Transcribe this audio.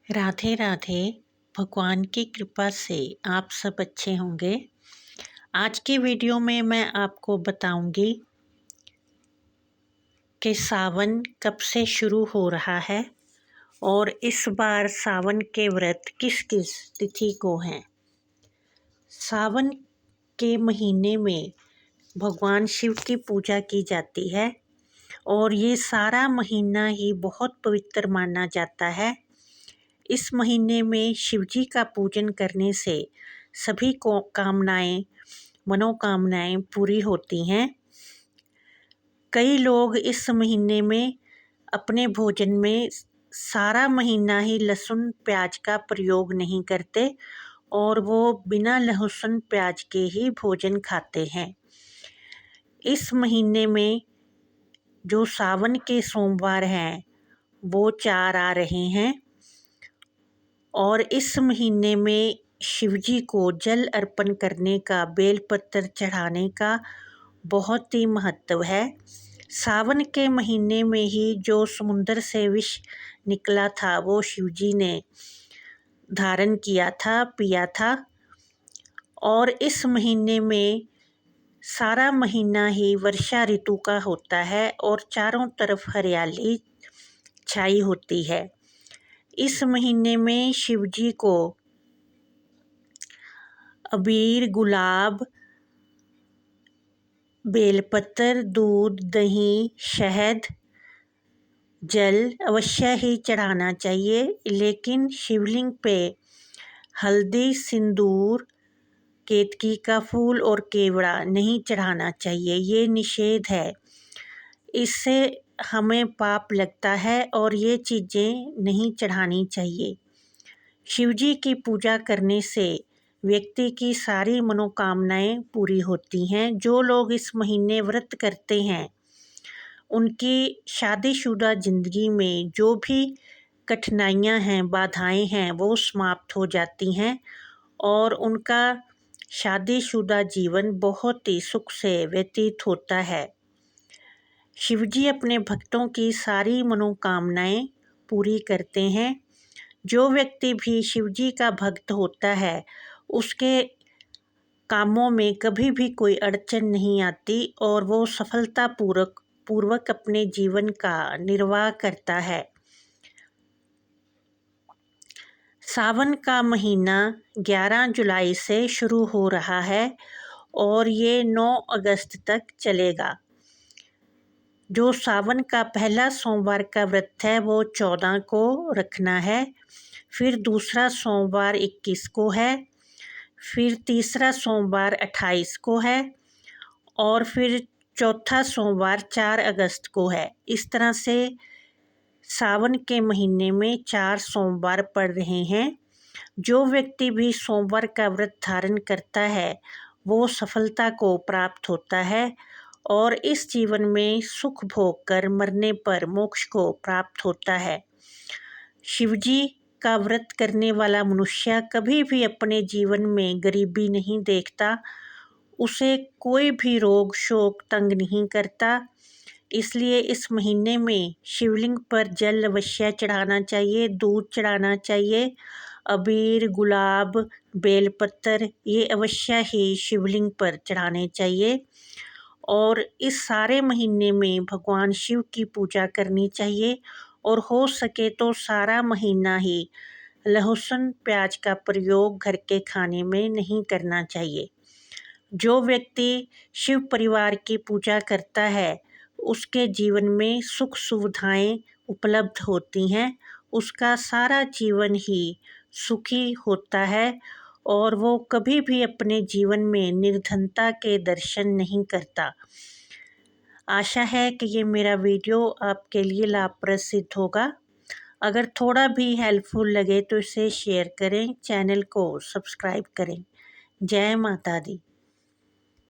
राधे राधे। भगवान की कृपा से आप सब अच्छे होंगे। आज की वीडियो में मैं आपको बताऊंगी कि सावन कब से शुरू हो रहा है और इस बार सावन के व्रत किस किस तिथि को हैं। सावन के महीने में भगवान शिव की पूजा की जाती है और ये सारा महीना ही बहुत पवित्र माना जाता है। इस महीने में शिवजी का पूजन करने से सभी को मनोकामनाएं पूरी होती हैं। कई लोग इस महीने में अपने भोजन में सारा महीना ही लहसुन प्याज का प्रयोग नहीं करते और वो बिना लहसुन प्याज के ही भोजन खाते हैं। इस महीने में जो सावन के सोमवार हैं वो 4 आ रहे हैं और इस महीने में शिवजी को जल अर्पण करने का, बेलपत्र चढ़ाने का बहुत ही महत्व है। सावन के महीने में ही जो समुद्र से विष निकला था वो शिवजी ने धारण किया था, पिया था। और इस महीने में सारा महीना ही वर्षा ऋतु का होता है और चारों तरफ हरियाली छाई होती है। इस महीने में शिवजी को अबीर, गुलाब, बेलपत्र, दूध, दही, शहद, जल अवश्य ही चढ़ाना चाहिए, लेकिन शिवलिंग पे हल्दी, सिंदूर, केतकी का फूल और केवड़ा नहीं चढ़ाना चाहिए। ये निषेध है, इससे हमें पाप लगता है और ये चीज़ें नहीं चढ़ानी चाहिए। शिवजी की पूजा करने से व्यक्ति की सारी मनोकामनाएं पूरी होती हैं। जो लोग इस महीने व्रत करते हैं उनकी शादीशुदा ज़िंदगी में जो भी कठिनाइयां हैं, बाधाएं हैं, वो समाप्त हो जाती हैं और उनका शादीशुदा जीवन बहुत ही सुख से व्यतीत होता है। शिवजी अपने भक्तों की सारी मनोकामनाएं पूरी करते हैं। जो व्यक्ति भी शिवजी का भक्त होता है उसके कामों में कभी भी कोई अड़चन नहीं आती और वो सफलतापूर्वक अपने जीवन का निर्वाह करता है। सावन का महीना 11 जुलाई से शुरू हो रहा है और ये 9 अगस्त तक चलेगा। जो सावन का पहला सोमवार का व्रत है वो 14 को रखना है, फिर दूसरा सोमवार 21 को है, फिर तीसरा सोमवार 28 को है और फिर चौथा सोमवार 4 अगस्त को है। इस तरह से सावन के महीने में 4 सोमवार पड़ रहे हैं। जो व्यक्ति भी सोमवार का व्रत धारण करता है वो सफलता को प्राप्त होता है और इस जीवन में सुख भोग कर मरने पर मोक्ष को प्राप्त होता है। शिवजी का व्रत करने वाला मनुष्य कभी भी अपने जीवन में गरीबी नहीं देखता, उसे कोई भी रोग शोक तंग नहीं करता। इसलिए इस महीने में शिवलिंग पर जल अवश्य चढ़ाना चाहिए, दूध चढ़ाना चाहिए, अबीर, गुलाब, बेलपत्र ये अवश्य ही शिवलिंग पर चढ़ाने चाहिए। और इस सारे महीने में भगवान शिव की पूजा करनी चाहिए और हो सके तो सारा महीना ही लहसुन प्याज का प्रयोग घर के खाने में नहीं करना चाहिए। जो व्यक्ति शिव परिवार की पूजा करता है उसके जीवन में सुख सुविधाएं उपलब्ध होती हैं, उसका सारा जीवन ही सुखी होता है और वो कभी भी अपने जीवन में निर्धनता के दर्शन नहीं करता। आशा है कि ये मेरा वीडियो आपके लिए लाभप्रद सिद्ध होगा। अगर थोड़ा भी हेल्पफुल लगे तो इसे शेयर करें, चैनल को सब्सक्राइब करें। जय माता दी।